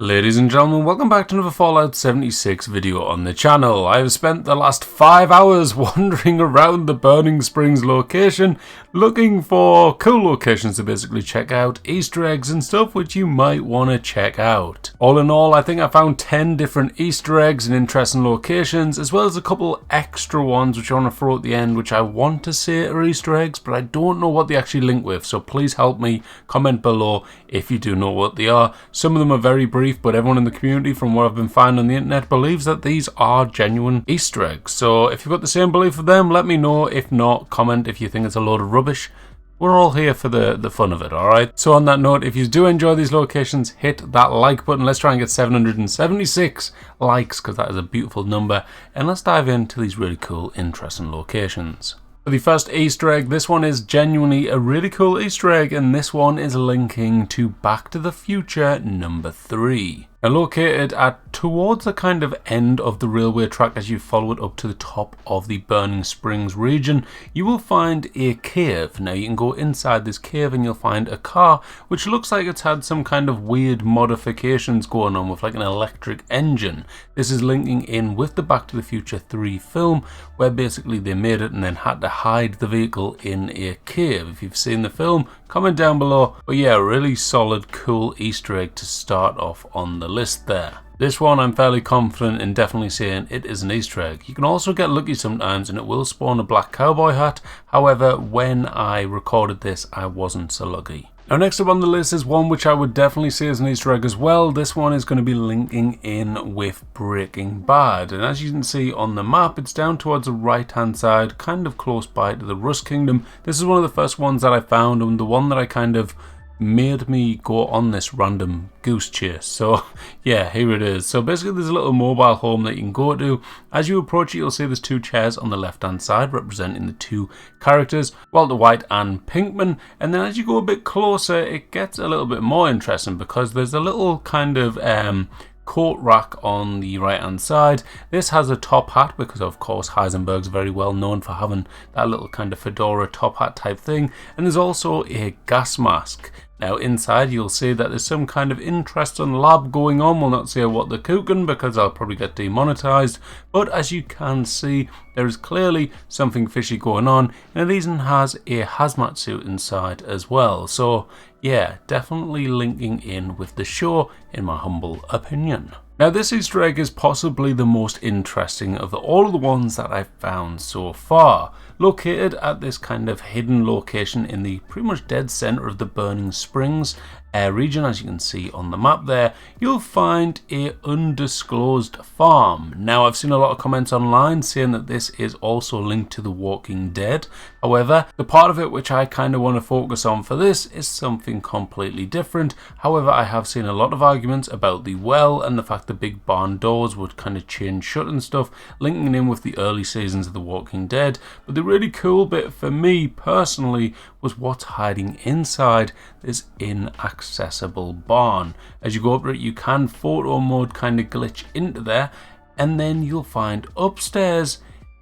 Ladies and gentlemen, welcome back to another Fallout 76 video on the channel. I have spent the last 5 hours wandering around the Burning Springs location, looking for cool locations to basically check out, Easter eggs and stuff which you might want to check out. All in all, I think I found 10 different Easter eggs and interesting locations, as well as a couple extra ones which I want to throw at the end, which I want to say are Easter eggs, but I don't know what they actually link with, so please help me, comment below if you do know what they are. Some of them are very brief, but everyone in the community, from what I've been finding on the internet, believes that these are genuine Easter eggs. So if you've got the same belief with them, let me know. If not, comment if you think it's a load of rubbish. We're all here for the fun of it, alright? So on that note, if you do enjoy these locations, hit that like button. Let's try and get 776 likes, because that is a beautiful number. And let's dive into these really cool, interesting locations. For the first Easter egg, this one is genuinely a really cool Easter egg, and this one is linking to Back to the Future number 3. Now, located towards the kind of end of the railway track as you follow it up to the top of the Burning Springs region, you will find a cave. Now, you can go inside this cave and you'll find a car which looks like it's had some kind of weird modifications going on with like an electric engine. This is linking in with the Back to the Future 3 film, where basically they made it and then had to hide the vehicle in a cave. If you've seen the film, comment down below. But yeah, really solid, cool Easter egg to start off on the list there. This one I'm fairly confident in definitely saying it is an Easter egg. You can also get lucky sometimes and it will spawn a black cowboy hat. However, when I recorded this, I wasn't so lucky. Now, next up on the list is one which I would definitely say is an Easter egg as well. This one is going to be linking in with Breaking Bad. And as you can see on the map, it's down towards the right hand side, kind of close by to the Rust Kingdom. This is one of the first ones that I found, and the one that I kind of made me go on this random goose chase. So yeah, here it is. So basically there's a little mobile home that you can go to. As you approach it, you'll see there's 2 chairs on the left hand side representing the 2 characters, Walter White and Pinkman. And then as you go a bit closer, it gets a little bit more interesting because there's a little kind of coat rack on the right hand side. This has a top hat because of course Heisenberg's very well known for having that little kind of fedora top hat type thing, and there's also a gas mask. Now inside you'll see that there's some kind of interesting lab going on. We'll not say what they're cooking because I'll probably get demonetized, but as you can see there is clearly something fishy going on, and it even has a hazmat suit inside as well. So yeah, definitely linking in with the show in my humble opinion. Now, this Easter egg is possibly the most interesting of all of the ones that I've found so far. Located at this kind of hidden location in the pretty much dead center of the Burning Springs region, as you can see on the map there, you'll find a undisclosed farm. Now, I've seen a lot of comments online saying that this is also linked to The Walking Dead. However, the part of it which I kind of want to focus on for this is something completely different. However, I have seen a lot of arguments about the well and the fact the big barn doors would kind of chain shut and stuff, linking in with the early seasons of The Walking Dead. But the really cool bit for me personally was what's hiding inside this inaccessible barn. As you go up to it, you can photo mode kind of glitch into there, and then you'll find upstairs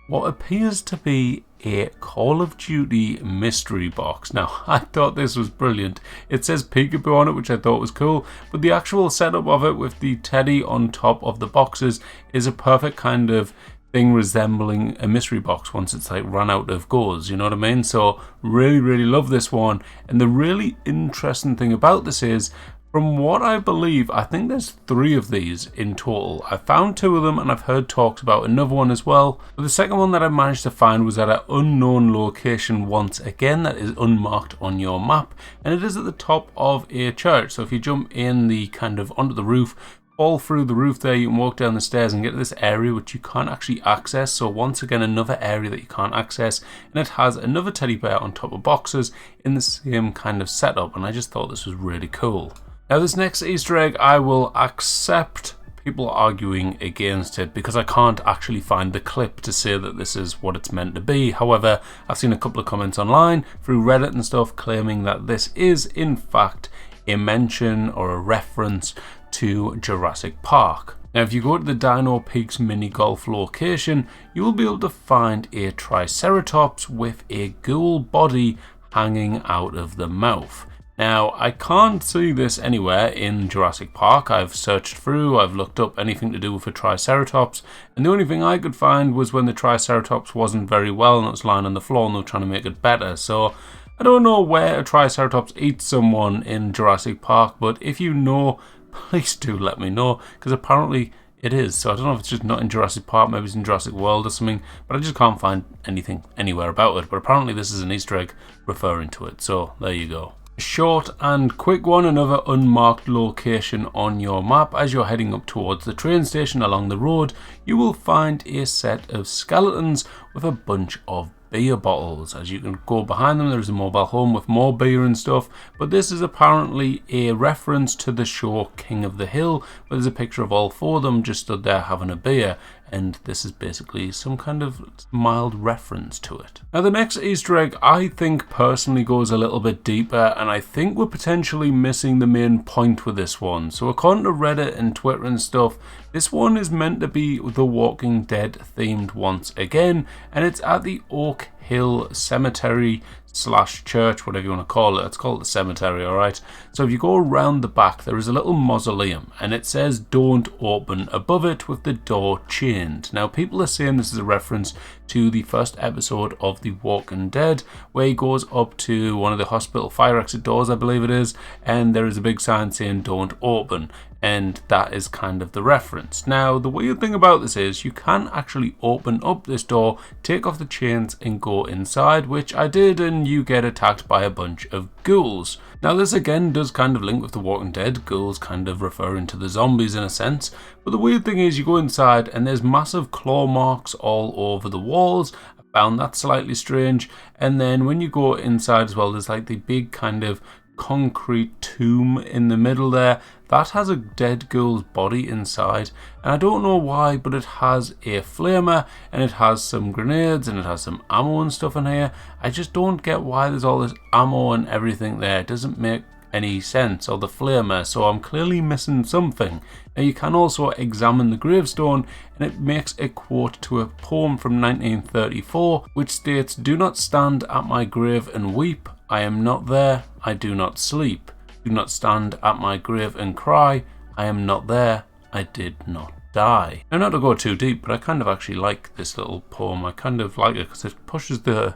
what appears to be a Call of Duty mystery box. Now, I thought this was brilliant. It says Peekaboo on it, which I thought was cool, but the actual setup of it with the teddy on top of the boxes is a perfect kind of thing resembling a mystery box once it's like run out of goes, you know what I mean? So really love this one. And the really interesting thing about this is, from what I believe, I think there's 3 of these in total. I found 2 of them and I've heard talks about another one as well. But the second one that I managed to find was at an unknown location once again that is unmarked on your map, and it is at the top of a church. So if you jump in the kind of onto the roof, fall through the roof there, you can walk down the stairs and get to this area which you can't actually access. So once again, another area that you can't access, and it has another teddy bear on top of boxes in the same kind of setup, and I just thought this was really cool. Now, this next Easter egg I will accept people arguing against it because I can't actually find the clip to say that this is what it's meant to be. However, I've seen a couple of comments online through Reddit and stuff claiming that this is in fact a mention or a reference to Jurassic Park. Now, if you go to the Dino Peaks mini golf location, you will be able to find a Triceratops with a ghoul body hanging out of the mouth. Now, I can't see this anywhere in Jurassic Park. I've searched through, I've looked up anything to do with a Triceratops, and the only thing I could find was when the Triceratops wasn't very well and it was lying on the floor and they were trying to make it better. So, I don't know where a Triceratops eats someone in Jurassic Park, but if you know, please do let me know, because apparently it is. So I don't know if it's just not in Jurassic Park, maybe it's in Jurassic World or something, but I just can't find anything anywhere about it. But apparently this is an Easter egg referring to it, so there you go. Short and quick one, another unmarked location on your map. As you're heading up towards the train station along the road, you will find a set of skeletons with a bunch of beer bottles. As you can go behind them, there's a mobile home with more beer and stuff, but this is apparently a reference to the show King of the Hill, where there's a picture of all four of them just stood there having a beer, and this is basically some kind of mild reference to it. Now the next Easter egg I think personally goes a little bit deeper, and I think we're potentially missing the main point with this one. So according to Reddit and Twitter and stuff, this one is meant to be The Walking Dead themed once again, and it's at the Oak Hill Cemetery / church, whatever you want to call it. Let's call it the cemetery, alright? So if you go around the back, there is a little mausoleum, and it says "Don't Open" above it with the door chained. Now people are saying this is a reference to the first episode of The Walking Dead, where he goes up to one of the hospital fire exit doors, I believe it is, and there is a big sign saying "Don't Open." And that is kind of the reference. Now, the weird thing about this is you can actually open up this door, take off the chains and go inside, which I did, and you get attacked by a bunch of ghouls. Now, this again does kind of link with The Walking Dead, ghouls kind of referring to the zombies in a sense. But the weird thing is you go inside and there's massive claw marks all over the walls. I found that slightly strange. And then when you go inside as well, there's like the big kind of concrete tomb in the middle there that has a dead girl's body inside, and I don't know why, but it has a flamer and it has some grenades and it has some ammo and stuff in here. I just don't get why there's all this ammo and everything there. It doesn't make any sense, or the flamer, so I'm clearly missing something. Now you can also examine the gravestone, and it makes a quote to a poem from 1934 which states, "Do not stand at my grave and weep, I am not there, I do not sleep. Do not stand at my grave and cry, I am not there, I did not die." Now, not to go too deep, but I kind of actually like this little poem. I kind of like it because it pushes the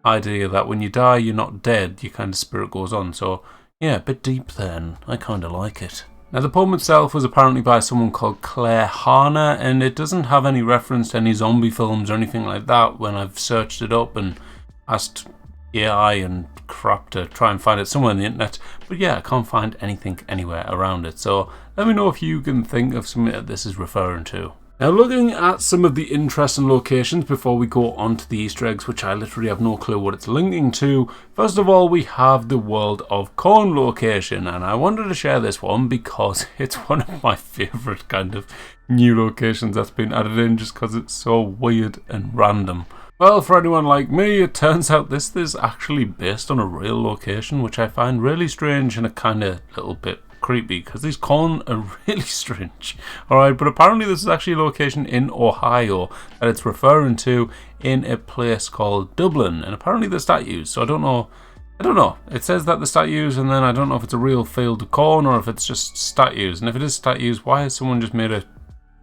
idea that when you die you're not dead, your kind of spirit goes on. So yeah, a bit deep then. I kind of like it. Now the poem itself was apparently by someone called Claire Harner, and it doesn't have any reference to any zombie films or anything like that when I've searched it up and asked AI and crap to try and find it somewhere on the internet. But yeah, I can't find anything anywhere around it. So let me know if you can think of something that this is referring to. Now, looking at some of the interesting locations before we go on to the Easter eggs, which I literally have no clue what it's linking to. First of all, we have the World of Corn location, and I wanted to share this one because it's one of my favourite kind of new locations that's been added in, just because it's so weird and random. Well, for anyone like me, it turns out this is actually based on a real location, which I find really strange and a kind of little bit creepy, because these corn are really strange. Alright, but apparently this is actually a location in Ohio that it's referring to, in a place called Dublin, and apparently the statues, so I don't know. It says that the statues, and then I don't know if it's a real field of corn or if it's just statues, and if it is statues, why has someone just made a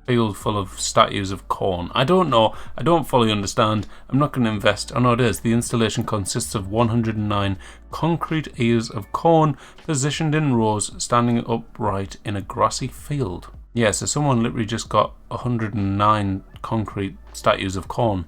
field full of statues of corn? I don't know. I don't fully understand. I'm not going to invest. Oh no, it is. The installation consists of 109 concrete ears of corn positioned in rows, standing upright in a grassy field. Yeah, so someone literally just got 109 concrete statues of corn.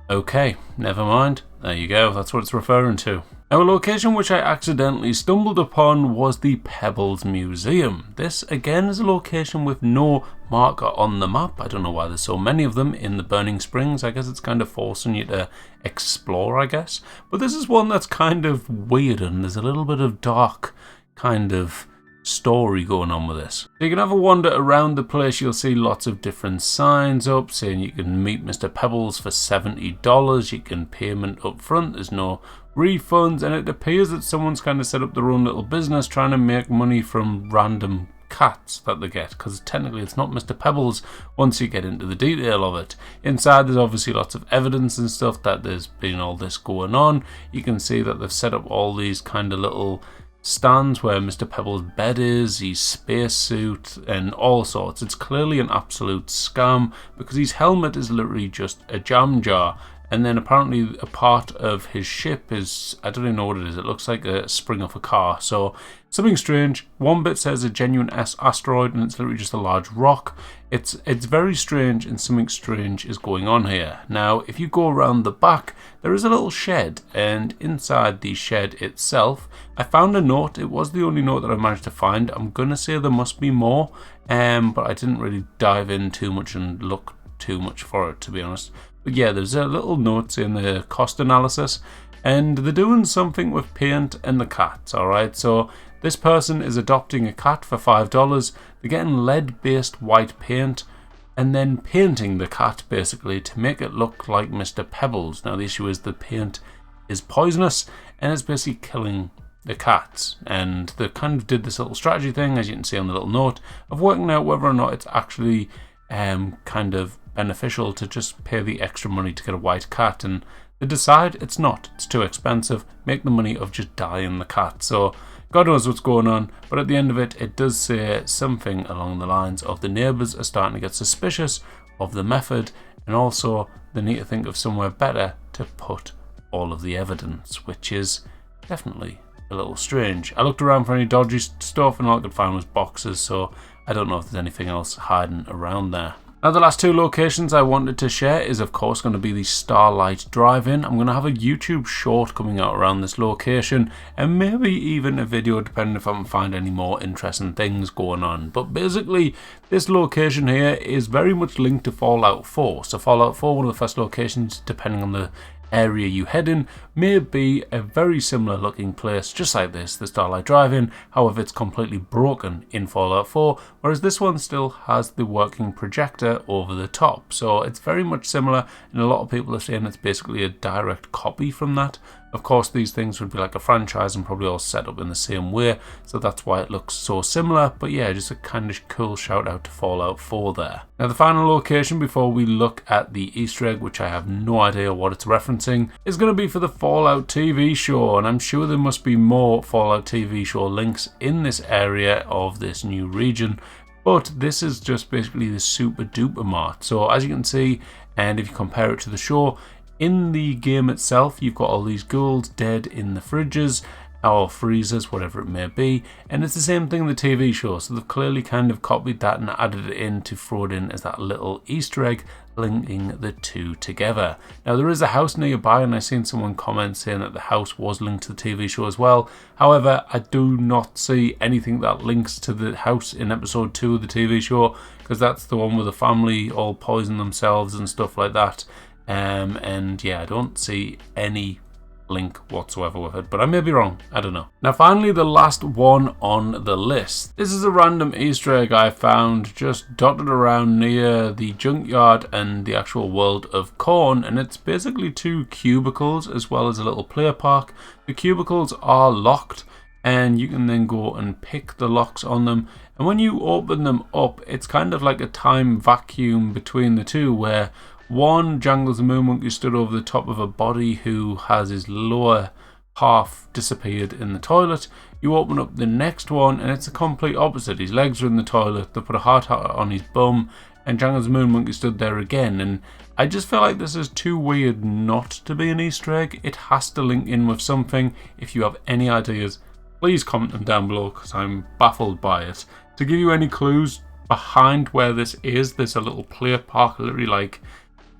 Okay, never mind. There you go. That's what it's referring to. Now, a location which I accidentally stumbled upon was the Pebbles Museum. This again is a location with no marker on the map. I don't know why there's so many of them in the Burning Springs. I guess it's kind of forcing you to explore, I guess. But this is one that's kind of weird, and there's a little bit of dark kind of story going on with this. So you can have a wander around the place. You'll see lots of different signs up saying you can meet Mr. Pebbles for $70. You can payment up front. There's no refunds, and it appears that someone's kind of set up their own little business trying to make money from random cats that they get, because technically it's not Mr. Pebbles once you get into the detail of it. Inside there's obviously lots of evidence and stuff that there's been all this going on. You can see that they've set up all these kind of little stands where Mr. Pebbles' bed is, his spacesuit, and all sorts. It's clearly an absolute scam because his helmet is literally just a jam jar. And then apparently a part of his ship is, I don't even know what it is, it looks like a spring off a car. So something strange. One bit says a genuine asteroid and it's literally just a large rock. It's very strange, and something strange is going on here. Now if you go around the back, there is a little shed, and inside the shed itself I found a note. It was the only note that I managed to find. I'm gonna say there must be more, but I didn't really dive in too much and look too much for it, to be honest. But yeah, there's a little note in the cost analysis, and they're doing something with paint and the cats, alright? So this person is adopting a cat for $5. They're getting lead-based white paint and then painting the cat basically to make it look like Mr. Pebbles. Now the issue is the paint is poisonous and it's basically killing the cats, and they kind of did this little strategy thing, as you can see on the little note, of working out whether or not it's actually kind of beneficial to just pay the extra money to get a white cat, and they decide it's not, it's too expensive, make the money of just dyeing the cat. So God knows what's going on, but at the end of it, it does say something along the lines of the neighbours are starting to get suspicious of the method, and also they need to think of somewhere better to put all of the evidence, which is definitely a little strange. I looked around for any dodgy stuff and all I could find was boxes, so I don't know if there's anything else hiding around there. Now the last two locations I wanted to share is of course going to be the Starlight drive-in. I'm going to have a YouTube short coming out around this location, and maybe even a video depending if I can find any more interesting things going on. But basically this location here is very much linked to Fallout 4. So Fallout 4, one of the first locations, depending on the area you head in, may be a very similar looking place, just like this, the Starlight Drive-In. However, it's completely broken in Fallout 4, whereas this one still has the working projector over the top. So it's very much similar, and a lot of people are saying it's basically a direct copy from that. Of course, these things would be like a franchise and probably all set up in the same way, so that's why it looks so similar. But yeah, just a kind of cool shout out to Fallout 4 there. Now the final location before we look at the Easter egg, which I have no idea what it's referencing, is going to be for the Fallout TV show, and I'm sure there must be more Fallout TV show links in this area of this new region. But this is just basically the super duper mart. So as you can see, and if you compare it to the show, in the game itself, you've got all these ghouls dead in the fridges or freezers, whatever it may be, and it's the same thing in the TV show. So they've clearly kind of copied that and added it in to throw it in as that little Easter egg linking the two together. Now there is a house nearby, and I've seen someone comment saying that the house was linked to the TV show as well. However, I do not see anything that links to the house in episode 2 of the TV show, because that's the one where the family all poison themselves and stuff like that. And yeah, I don't see any link whatsoever with it, but I may be wrong, I don't know. Now finally, the last one on the list. This is a random Easter egg I found just dotted around near the junkyard and the actual world of Corn, and it's basically 2 cubicles as well as a little play park. The cubicles are locked, and you can then go and pick the locks on them, and when you open them up, it's kind of like a time vacuum between the two, where one, Jangles the Moon Monkey stood over the top of a body who has his lower half disappeared in the toilet. You open up the next one and it's the complete opposite. His legs are in the toilet, they put a heart on his bum, and Jangles the Moon Monkey stood there again. And I just feel like this is too weird not to be an Easter egg. It has to link in with something. If you have any ideas, please comment them down below, because I'm baffled by it. To give you any clues behind where this is, there's a little play park literally like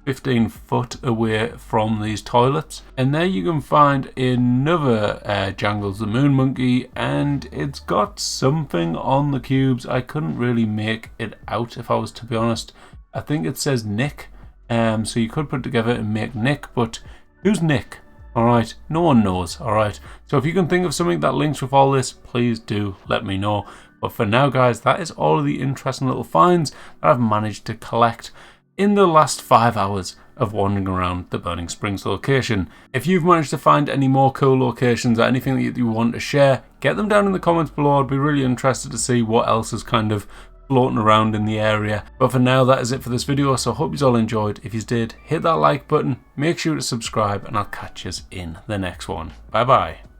15 foot away from these toilets, and there you can find another Jangles the Moon Monkey, and it's got something on the cubes. I couldn't really make it out, if I was to be honest. I think it says Nick, so you could put it together and make Nick, but who's Nick? Alright, no one knows. Alright, so if you can think of something that links with all this, please do let me know. But for now guys, that is all of the interesting little finds that I've managed to collect in the last 5 hours of wandering around the Burning Springs location. If you've managed to find any more cool locations or anything that you want to share, get them down in the comments below. I'd be really interested to see what else is kind of floating around in the area. But for now, that is it for this video, so I hope you all enjoyed. If you did, hit that like button, make sure to subscribe, and I'll catch you in the next one. Bye bye.